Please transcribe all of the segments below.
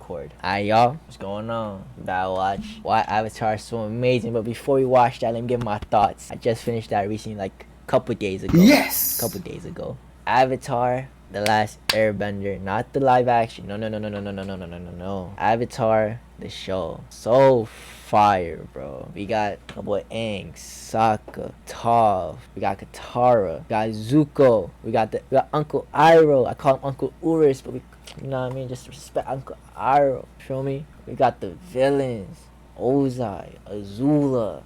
record. Alright, y'all, what's going on? About watch why Avatar is so amazing. But before we watch that, let me give my thoughts. I just finished that recently, like a couple days ago. Yes. Couple days ago. Avatar, The Last Airbender, not the live action. No. Avatar, the show. So fire, bro. We got a boy Aang, Sokka, Toph. We got Katara. We got Zuko. We got Uncle Iroh. I call him Uncle Urus, but you know what I mean? Just respect Uncle Iroh. Feel me? We got the villains. Ozai, Azula.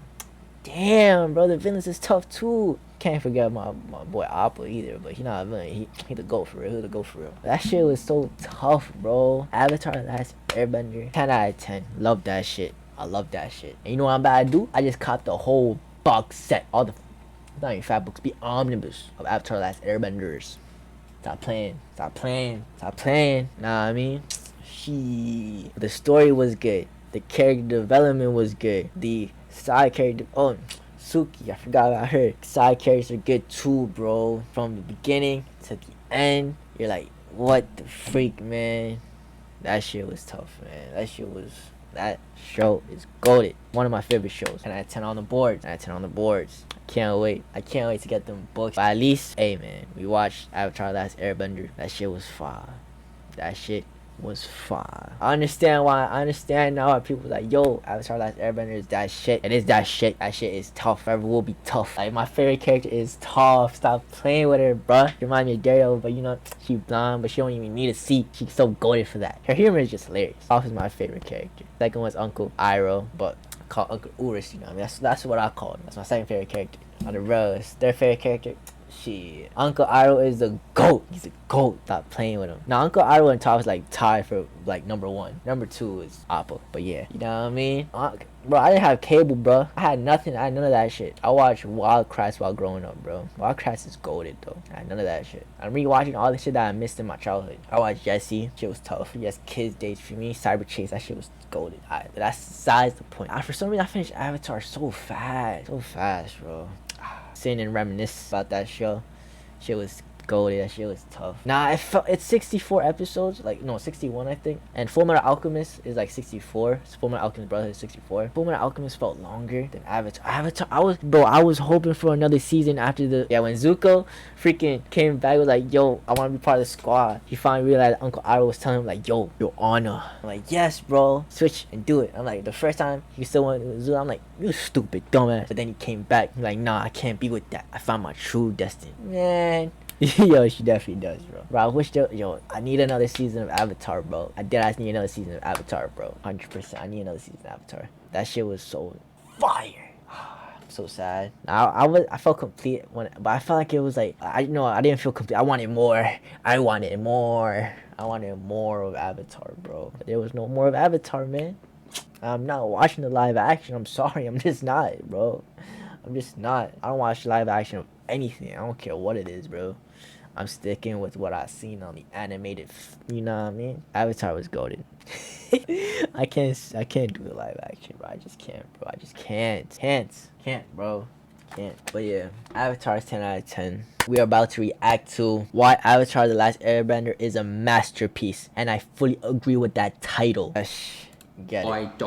Damn, bro, the villains is tough too. Can't forget my boy Appa either, but he not a villain. He the GOAT for real. He the GOAT for real. That shit was so tough, bro. Avatar: The Last Airbender, 10 out of 10. Love that shit. I love that shit. And you know what I'm about to do? I just caught the whole box set, all the not even fat books, be omnibus of Avatar: The Last Airbenders. Stop playing. Nah, I mean, the story was good. The character development was good. The side character, Suki, I forgot about her. Side characters are good too, bro. From the beginning to the end, you're like, what the freak, man? That shit was tough, man. That show is goated. One of my favorite shows. And I had 10 on the boards. Can't wait to get them books. But at least, hey, man, we watched Avatar: The Last Airbender. That shit was fire. I understand now why people like, yo, Avatar: The Last Airbender is that shit. It is that shit. That shit is tough. Forever will be tough. Like, my favorite character is Toph. Stop playing with her, bruh. She reminds me of Daredevil, but you know, she blonde, but she don't even need a seat. She's so goated for that. Her humor is just hilarious. Toph is my favorite character. Second one's Uncle Iroh, but I call Uncle Urus, you know what I mean? That's what I call him. That's my second favorite character. On the road, their favorite character, shit, Uncle Iroh is the GOAT. He's a GOAT. Stop playing with him. Now, Uncle Iroh and Toph is like tied for like number 1. Number 2 is Appa. But yeah, you know what I mean? Bro, I didn't have cable, bro. I had nothing. I had none of that shit. I watched Wildcrafts while growing up, bro. Wildcrafts is goated though. I had none of that shit. I'm rewatching all the shit that I missed in my childhood. I watched Jesse. Shit was tough. Yes, Kids Days for me. Cyber Chase. That shit was goated. That's besides the point. For some reason, I finished Avatar so fast. Bro. Sitting and reminisce about that show. Shit was goated. That shit was tough. Nah, it's 64 episodes. Like, no, 61 I think. And Fullmetal Alchemist is like 64. Fullmetal Alchemist Brotherhood is 64. Fullmetal Alchemist felt longer than Avatar. I was hoping for another season after when Zuko freaking came back, was like, yo, I want to be part of the squad. He finally realized Uncle Iroh was telling him like, yo, your honor. I'm like, yes, bro, switch and do it. I'm like, the first time he still wanted Zuko, I'm like, you stupid dumbass. But then he came back. He's like, nah, I can't be with that. I found my true destiny, man. Yo, she definitely does, bro. I wish I need another season of Avatar, bro. I need another season of Avatar, bro. 100%. I need another season of Avatar. That shit was so fire. I'm so sad. I felt complete but I felt like it was like, I didn't feel complete. I wanted more of Avatar, bro. But there was no more of Avatar, man. I'm not watching the live action. I'm sorry. I'm just not, bro. I'm just not. I don't watch live action of anything. I don't care what it is, bro. I'm sticking with what I seen on the animated. You know what I mean? Avatar was goated. I can't do the live action, bro. I just can't, bro. I just can't, bro. Can't. But yeah, Avatar is 10 out of 10. We are about to react to why Avatar: The Last Airbender is a masterpiece, and I fully agree with that title. Get it. Let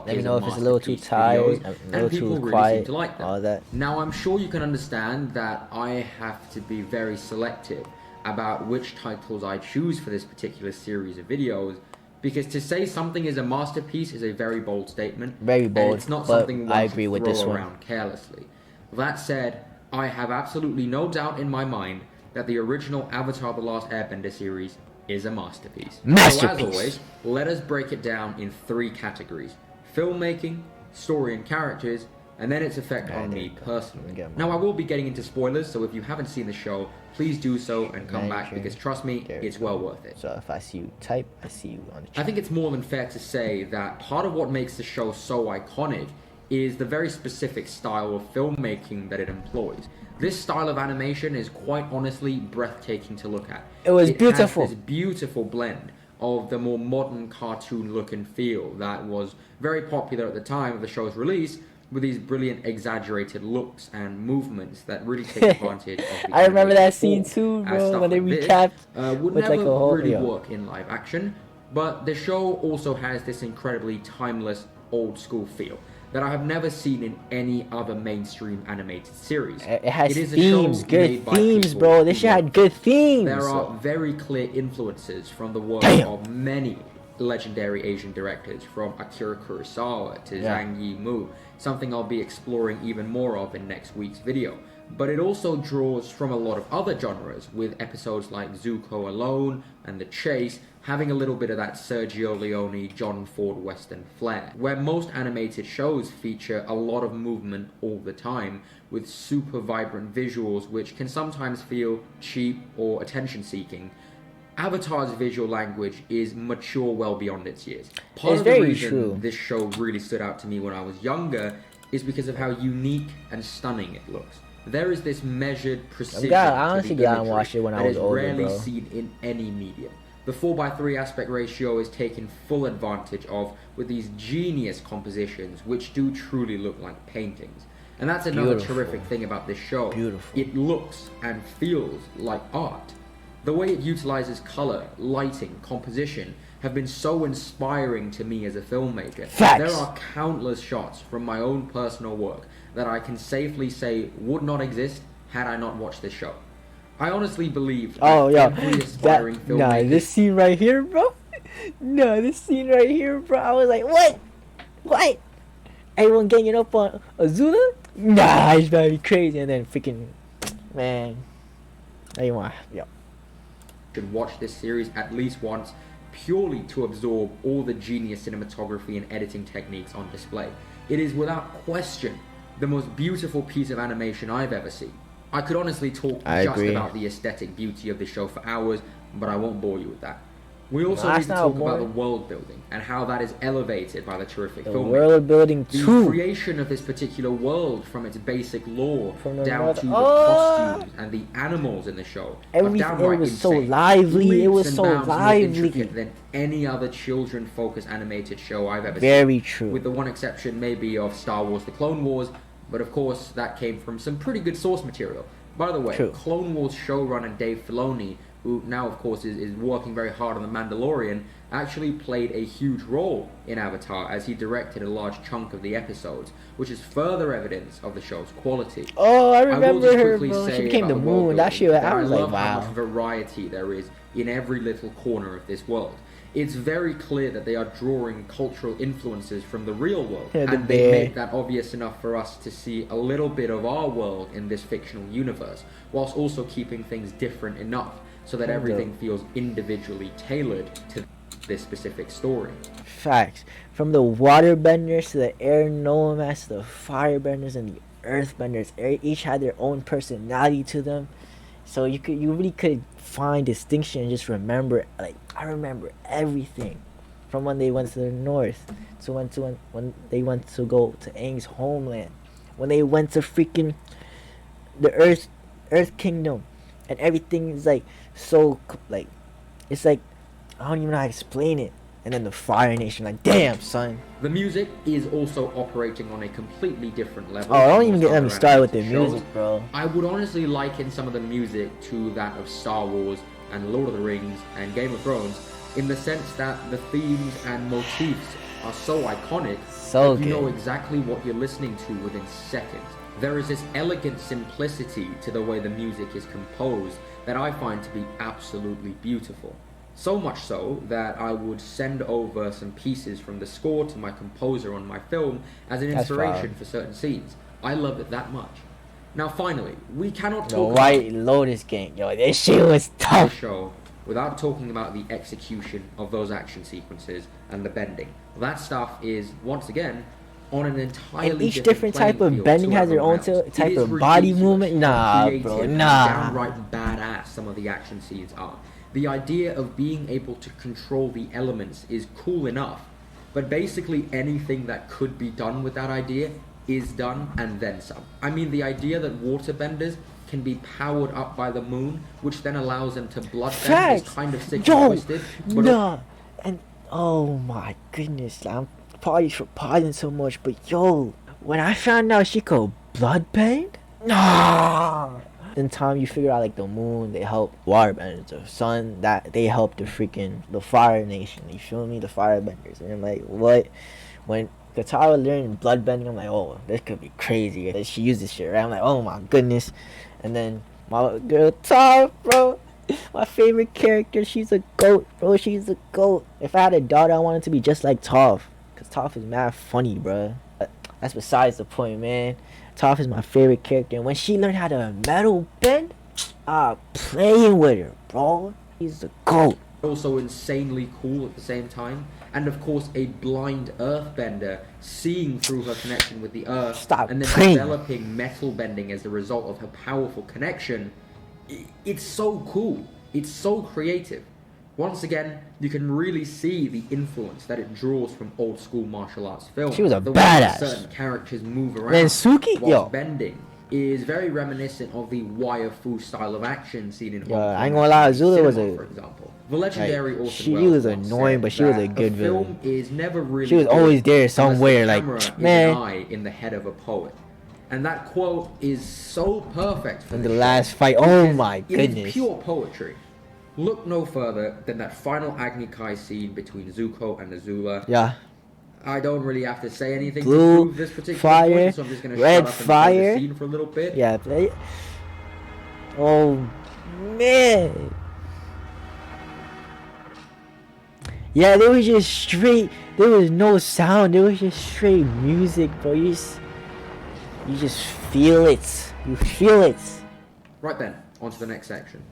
me know if it's a little too tired, a little too quiet, really like all that. Now, I'm sure you can understand that I have to be very selective about which titles I choose for this particular series of videos, because to say something is a masterpiece is a very bold statement. Very bold, and it's not something one I agree with this one. Around carelessly. That said, I have absolutely no doubt in my mind that the original Avatar: The Last Airbender series is a masterpiece. So as always, let us break it down in 3 categories: filmmaking, story and characters, and then its effect on me personally. Now, I will be getting into spoilers, so if you haven't seen the show, please do so and come back, because trust me, it's well worth it. So if I see you type, I see you on the chat. I think it's more than fair to say that part of what makes the show so iconic is the very specific style of filmmaking that it employs. This style of animation is quite honestly breathtaking to look at. It was beautiful. Has this beautiful blend of the more modern cartoon look and feel that was very popular at the time of the show's release, with these brilliant exaggerated looks and movements that really take advantage of the I remember that scene too, bro, when they recapped would never really work in live action. But the show also has this incredibly timeless, old-school feel that I have never seen in any other mainstream animated series. It has is themes, good themes, bro. This shit had good themes. There are very clear influences from the work of many legendary Asian directors, from Akira Kurosawa to Zhang Yimou, something I'll be exploring even more of in next week's video. But it also draws from a lot of other genres, with episodes like Zuko Alone and The Chase having a little bit of that Sergio Leone, John Ford Western flair, where most animated shows feature a lot of movement all the time, with super vibrant visuals which can sometimes feel cheap or attention-seeking. Avatar's visual language is mature well beyond its years. Part of the reason this show really stood out to me when I was younger is because of how unique and stunning it looks. There is this measured precision to the imagery that is rarely seen in any medium. The 4:3 aspect ratio is taken full advantage of with these genius compositions which do truly look like paintings. And that's another terrific thing about this show. It looks and feels like art. The way it utilizes color, lighting, composition have been so inspiring to me as a filmmaker. There are countless shots from my own personal work that I can safely say would not exist had I not watched this show. I honestly believe that every aspiring filmmaker... this scene right here, bro. This scene right here, bro. I was like, what? Everyone ganging up on Azula? Nah, it's about to be crazy. And then freaking, man, should watch this series at least once, purely to absorb all the genius cinematography and editing techniques on display. It is without question the most beautiful piece of animation I've ever seen. I could honestly talk about the aesthetic beauty of the show for hours, but I won't bore you with that. We also need to talk about the world building and how that is elevated by the terrific filmmaking. World building too. The creation of this particular world, from its basic lore down to the costumes and the animals in the show, everything. It was so lively. It was so lively than any other children-focused animated show I've ever seen. Very true. With the one exception maybe of Star Wars: The Clone Wars, but of course that came from some pretty good source material. By the way, Clone Wars showrunner Dave Filoni, who now of course is working very hard on The Mandalorian, actually played a huge role in Avatar as he directed a large chunk of the episodes, which is further evidence of the show's quality. Oh, I remember her, bro. She became the moon. That shit, I was like, wow. How much variety there is in every little corner of this world. It's very clear that they are drawing cultural influences from the real world, and they make that obvious enough for us to see a little bit of our world in this fictional universe, whilst also keeping things different enough so that everything feels individually tailored to this specific story. Facts. From the waterbenders to the air nomads to the firebenders and the earthbenders, each had their own personality to them. So you really could find distinction and just remember. Like, I remember everything from when they went to the north to when they went to go to Aang's homeland, when they went to freaking the Earth Kingdom, and everything is like so like, it's like, I don't even know how to explain it. And then the Fire Nation, like, damn, son. The music is also operating on a completely different level. Oh, don't even get them started with the music, bro. I would honestly liken some of the music to that of Star Wars and Lord of the Rings and Game of Thrones, in the sense that the themes and motifs are so iconic that you know exactly what you're listening to within seconds. There is this elegant simplicity to the way the music is composed that I find to be absolutely beautiful. So much so that I would send over some pieces from the score to my composer on my film as an inspiration for certain scenes. I love it that much. Now finally, we cannot talk about White Lotus gang, yo, this shit was tough. Show without talking about the execution of those action sequences and the bending. That stuff is, once again, on an entirely and each different type of bending has their own type of body movement. Nah, bro, nah. Downright badass some of the action scenes are. The idea of being able to control the elements is cool enough, but basically anything that could be done with that idea is done and then some. I mean, the idea that waterbenders can be powered up by the moon, which then allows them to bloodbend, is kind of sick and twisted. But and oh my goodness, I'm probably for pausing so much, but yo, when I found out she could bloodbend, nah. in time you figure out like the moon, they help waterbenders, the sun, that they help the fire nation. You feel me? The firebenders. And I'm like, what? When Katara learned bloodbending, I'm like, oh, this could be crazy. And she used this shit, right? I'm like, oh my goodness. And then my girl Toph, bro, my favorite character. She's a goat, bro. She's a goat. If I had a daughter, I wanted to be just like Toph, cause Toph is mad funny, bro. That's besides the point, man. Toph is my favorite character, and when she learned how to metal bend, playing with her, bro. She's a goat. Also insanely cool at the same time. And of course, a blind earthbender seeing through her connection with the earth and then developing metal bending as a result of her powerful connection. It's so cool. It's so creative. Once again, you can really see the influence that it draws from old school martial arts film. She was a the badass. Way certain characters move around Man, Suki, while bending is very reminiscent of the wire fu style of action seen in Hong Kong. I ain't gonna lie, Azula was for example. The legendary like, Orson she Welles was annoying, but she was a good villain. Is never really she was always there somewhere, like, man. An eye in the head of a poet. And that quote is so perfect for in the last fight. Oh my goodness. It is pure poetry. Look no further than that final Agni Kai scene between Zuko and Azula. Yeah. I don't really have to say anything Blue to prove this particular fire, point, so I'm just going to red shut up and fire. play the scene for a little bit. Yeah, play. Oh man. Yeah, there was just straight. There was no sound. There was just straight music, bro. You just feel it. You feel it. Right then, on to the next section.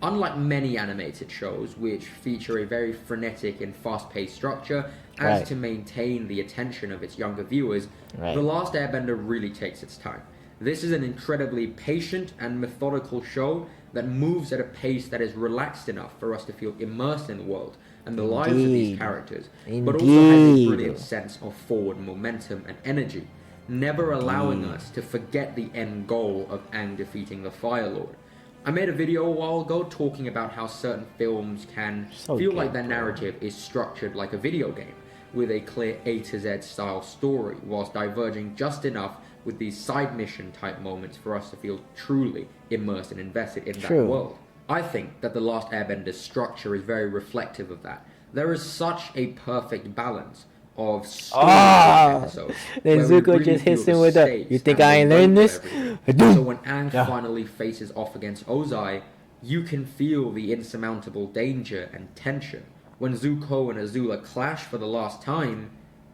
Unlike many animated shows, which feature a very frenetic and fast-paced structure as to maintain the attention of its younger viewers, The Last Airbender really takes its time. This is an incredibly patient and methodical show that moves at a pace that is relaxed enough for us to feel immersed in the world and the lives of these characters, but also has a brilliant sense of forward momentum and energy, never allowing us to forget the end goal of Aang defeating the Fire Lord. I made a video a while ago talking about how certain films can feel like their narrative is structured like a video game, with a clear A to Z style story, whilst diverging just enough with these side mission type moments for us to feel truly immersed and invested in that world. I think that The Last Airbender's structure is very reflective of that. There is such a perfect balance of story episodes. Then Zuko really just hits him with a, you think I ain't learned this? So when Aang finally faces off against Ozai, you can feel the insurmountable danger and tension. When Zuko and Azula clash for the last time,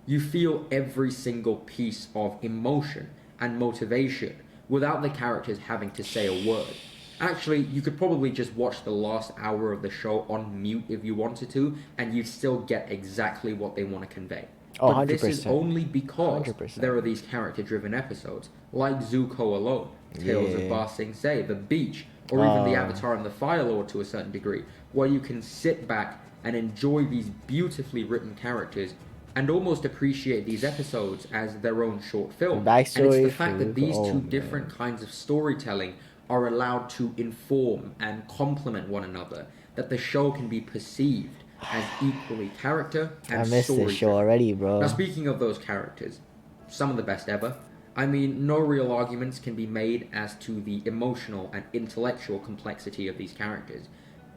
you feel every single piece of emotion and motivation without the characters having to say a word. Actually, you could probably just watch the last hour of the show on mute if you wanted to, and you'd still get exactly what they want to convey. Oh, but 100%. This is only because 100%. there are these character-driven episodes, like Zuko Alone, Tales of Ba Sing Se, The Beach, or even The Avatar and the Fire Lord to a certain degree, where you can sit back and enjoy these beautifully written characters and almost appreciate these episodes as their own short film. And it's the fact that these two different kinds of storytelling are allowed to inform and complement one another, that the show can be perceived as equally character and story. I missed this show already, bro. Now, speaking of those characters, some of the best ever, I mean, no real arguments can be made as to the emotional and intellectual complexity of these characters.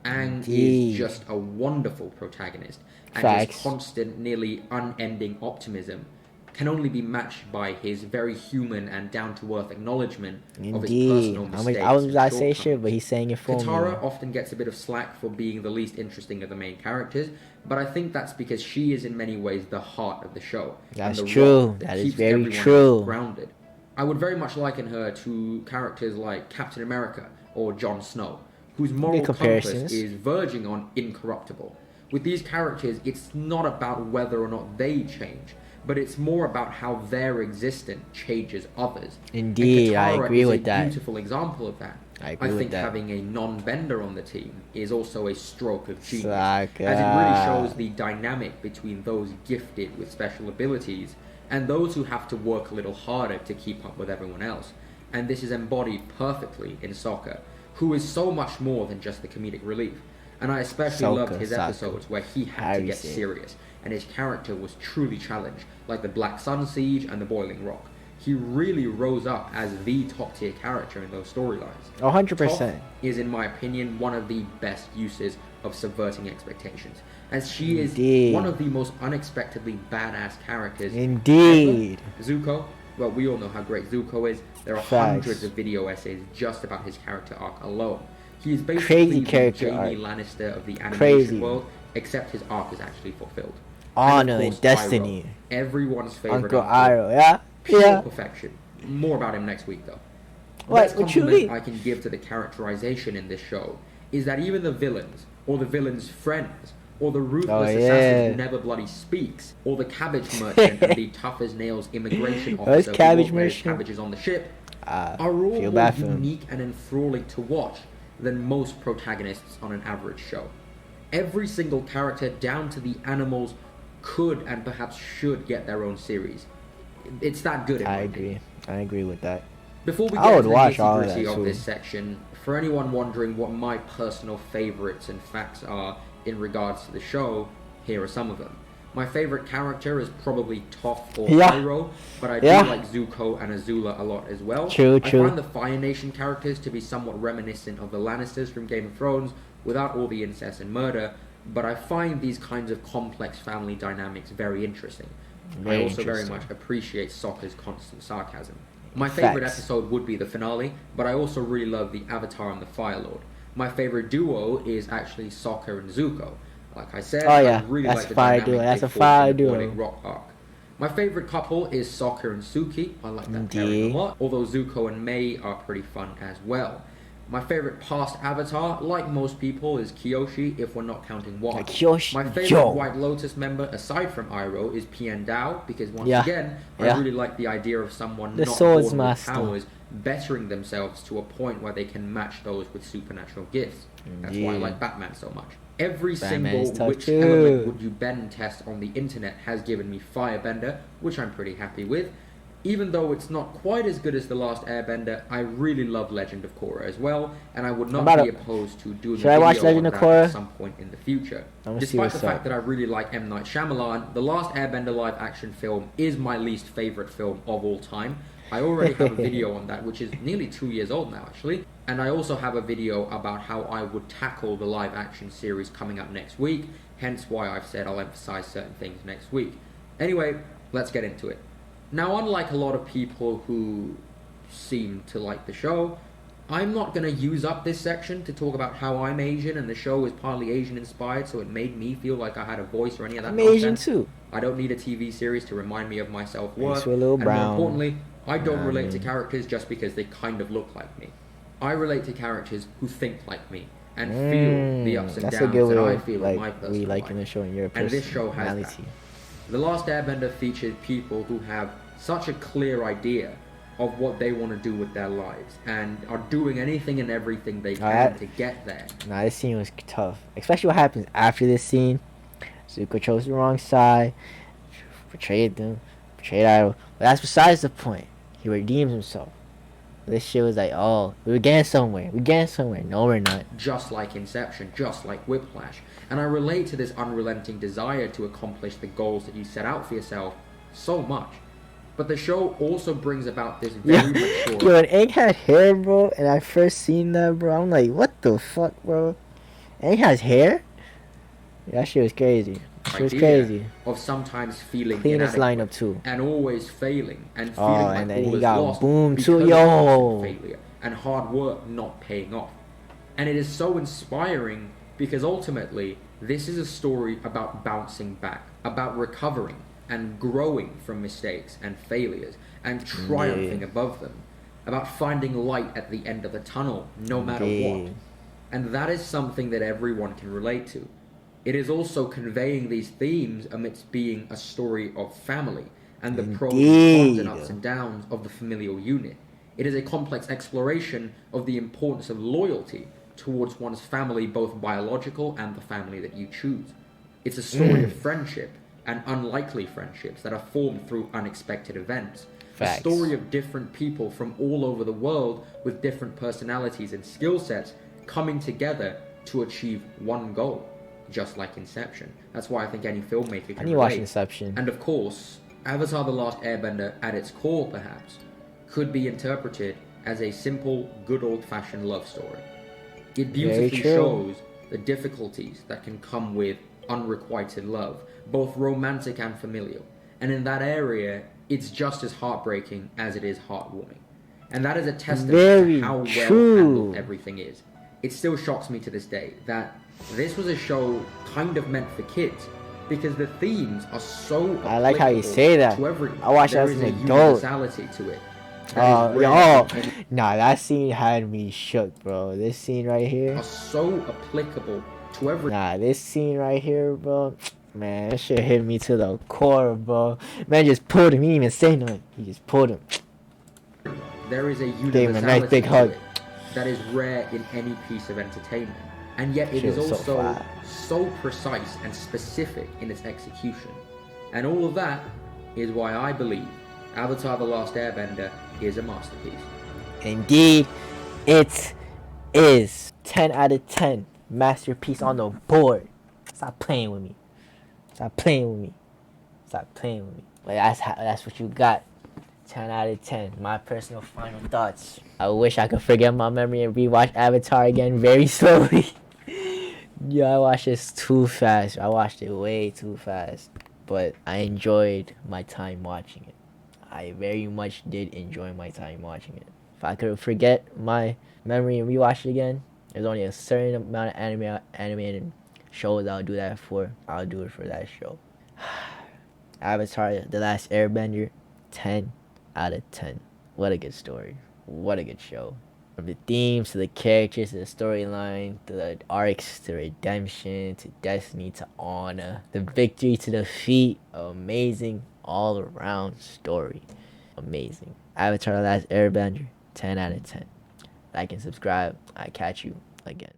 Aang is just a wonderful protagonist, and his constant, nearly unending optimism can only be matched by his very human and down-to-earth acknowledgement of his personal mistakes. I was about to say shit, but he's saying it for me. Katara often gets a bit of slack for being the least interesting of the main characters, but I think that's because she is in many ways the heart of the show. That's true. That is very true. Grounded. I would very much liken her to characters like Captain America or Jon Snow, whose moral compass is verging on incorruptible. With these characters, it's not about whether or not they change, but it's more about how their existence changes others. Indeed, I agree with that. Katara is a beautiful example of that. I think having a non-bender on the team is also a stroke of genius, as it really shows the dynamic between those gifted with special abilities and those who have to work a little harder to keep up with everyone else. And this is embodied perfectly in Sokka, who is so much more than just the comedic relief. And I especially loved his episodes where he had to get serious, and his character was truly challenged, like the Black Sun Siege and the Boiling Rock. he really rose up as the top tier character in those storylines. 100%. Toph is, in my opinion, one of the best uses of subverting expectations, as she is one of the most unexpectedly badass characters. Indeed. Ever. Zuko, well, we all know how great Zuko is. There are hundreds of video essays just about his character arc alone. He is basically the Jaime Lannister of the animation world, except his arc is actually fulfilled. Honor and destiny. Iroh, everyone's favorite Uncle Iroh, yeah? Pure perfection. More about him next week, though. The best compliment I can give to the characterization in this show is that even the villains, or the villain's friends, or the ruthless assassin who never bloody speaks, or the cabbage merchant and the tough as nails immigration officer who wears cabbages on the ship, are all more unique and enthralling to watch than most protagonists on an average show. Every single character, down to the animals, could and perhaps should get their own series. It's that good. I agree with that. Before we get into the nitty-gritty of this section, for anyone wondering what my personal favorites and facts are in regards to the show, here are some of them. My favorite character is probably Toph or Iroh, but I do like Zuko and Azula a lot as well. I find the Fire Nation characters to be somewhat reminiscent of the Lannisters from Game of Thrones, without all the incest and murder, but I find these kinds of complex family dynamics very interesting. I also very much appreciate Sokka's constant sarcasm. My favorite episode would be the finale, but I also really love the Avatar and the Fire Lord. My favorite duo is actually Sokka and Zuko. Like I said, I really like the dynamic they forged in the Boiling Rock arc. My favorite couple is Sokka and Suki. I like that pairing a lot, although Zuko and Mei are pretty fun as well. My favorite past Avatar, like most people, is Kyoshi, if we're not counting Wong. My favorite White Lotus member, aside from Iroh, is Pian Dao, because once again, I really like the idea of someone not born with powers bettering themselves to a point where they can match those with supernatural gifts. That's why I like Batman so much. Every single which element would you bend test on the internet has given me Firebender, which I'm pretty happy with. Even though it's not quite as good as The Last Airbender, I really love Legend of Korra as well, and I would not be opposed to doing a video on that at some point in the future. Despite the fact that I really like M. Night Shyamalan, The Last Airbender live-action film is my least favorite film of all time. I already have a video on that, which is nearly 2 years old now, actually. And I also have a video about how I would tackle the live-action series coming up next week, hence why I've said I'll emphasize certain things next week. Anyway, let's get into it. Now, unlike a lot of people who seem to like the show, I'm not going to use up this section to talk about how I'm Asian and the show is partly Asian inspired, so it made me feel like I had a voice or any of that nonsense. I'm Asian too. I don't need a TV series to remind me of my self-worth, and more importantly, I don't relate to characters just because they kind of look like me. I relate to characters who think like me and feel the ups and downs that I feel in my personal life. In the show, in your and this show has that. The Last Airbender featured people who have such a clear idea of what they want to do with their lives and are doing anything and everything they can to get there. Nah, this scene was tough. Especially what happens after this scene. Zuko chose the wrong side, betrayed them, betrayed Iroh. But that's besides the point. He redeems himself. This shit was like, oh, we're getting somewhere. We're getting somewhere. No, we're not. Just like Inception, just like Whiplash. And I relate to this unrelenting desire to accomplish the goals that you set out for yourself so much. But the show also brings about this very mature... Yo, when Aang had hair, bro, and I first seen that, bro, I'm like, what the fuck, bro? Aang has hair? That shit was crazy. It was crazy. Of sometimes feeling cleanest lineup too, and always failing, and feeling like and then all he is got lost boom because too, yo. failure and hard work not paying off. And it is so inspiring because ultimately this is a story about bouncing back, about recovering and growing from mistakes and failures and triumphing above them, about finding light at the end of the tunnel no matter what. And that is something that everyone can relate to. It is also conveying these themes amidst being a story of family and the pros and cons and ups and downs of the familial unit. It is a complex exploration of the importance of loyalty towards one's family, both biological and the family that you choose. It's a story of friendship and unlikely friendships that are formed through unexpected events. A story of different people from all over the world with different personalities and skill sets coming together to achieve one goal. Just like Inception. That's why I think any filmmaker can relate. Watch Inception. And of course, Avatar The Last Airbender, at its core perhaps, could be interpreted as a simple, good old-fashioned love story. It beautifully shows the difficulties that can come with unrequited love, both romantic and familial. And in that area, it's just as heartbreaking as it is heartwarming. And that is a testament to how well handled everything is. It still shocks me to this day that this was a show kind of meant for kids, because the themes are so I like how you say that. I watched that as an adult. Universality to it. Nah, that scene had me shook, bro. This scene right here are so applicable to every. Nah, this scene right here, bro. Man, that shit hit me to the core, bro. Man just pulled him. He didn't even say nothing. He just pulled him. There is a universality gave him a nice big hug. That is rare in any piece of entertainment, and yet it is also so precise and specific in its execution. And all of that is why I believe Avatar The Last Airbender is a masterpiece. Indeed, it is. 10 out of 10. Masterpiece on the board. Stop playing with me. Stop playing with me. Stop playing with me. But that's what you got. 10 out of 10. My personal final thoughts. I wish I could forget my memory and rewatch Avatar again very slowly. Yeah, I watched this too fast. I watched it way too fast. But I enjoyed my time watching it. I very much did enjoy my time watching it. If I could forget my memory and rewatch it again, there's only a certain amount of animated shows I'll do that for. I'll do it for that show. Avatar The Last Airbender, 10 out of 10. What a good story. What a good show. From the themes to the characters to the storyline to the arcs to redemption to destiny to honor, the victory to defeat. Amazing all around story. Amazing. Avatar The Last Airbender, 10 out of 10. Like and subscribe. I catch you again.